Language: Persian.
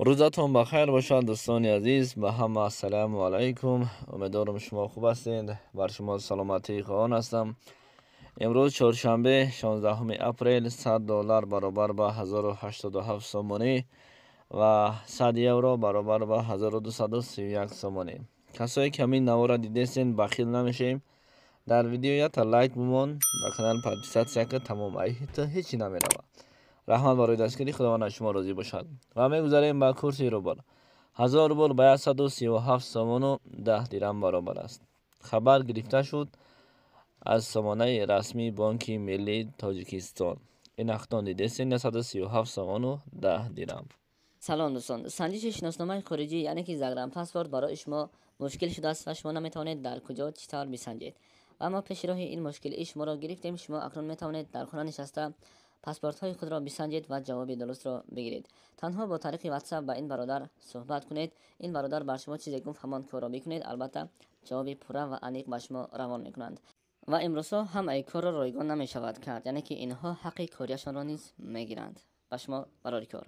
روزتون بخیر باشد دوستان عزیز. به همه السلام علیکم. امیدوارم شما خوب هستید. بر شما سلامتی خواهان هستم. امروز چهارشنبه 16 اپریل $100 برابر به 1087 سومانی و 100 یورو برابر به 1231 سومانی. کسایی که همین نوار را دیدین بخیل نمیشیم. در ویدیو یا تا لایک بمون، به کانال پادپیسات که تمام ایتا هیچی نمیرود. رحمت بارای دستگیری خداوند شما راضی باشد. و میگذاریم به کورسی روبل. 1000 روبل به 137 سومن و 10 درم برابر است. خبر گرفته شد از سامانه رسمی بانک ملی تاجیکستان. این اخطان دیدین 137 سومن و 10 درم. سلام دوستان، سنجش شناسنامه خارجی یعنی که زگرم پاسپورت برای شما مشکل شده است و شما نمیتوانید در کجا چطور بسنجید. و ما پیش راه این مشکل شما را گرفتیم. شما اکنون میتوانید در خانه نشسته پاسپورت های خود را بسنجید و جواب درست را بگیرید. تنها با طریق واتساپ با این برادر صحبت کنید. این برادر بر شما چیزی گفت همان کار را بکنید. البته جواب پوره و انیق به شما روان میکنند. و امروزها هم ای کار را رایگان نمی شود کرد، یعنی که اینها حق کاریشان را نیز میگیرند. و شما برای کار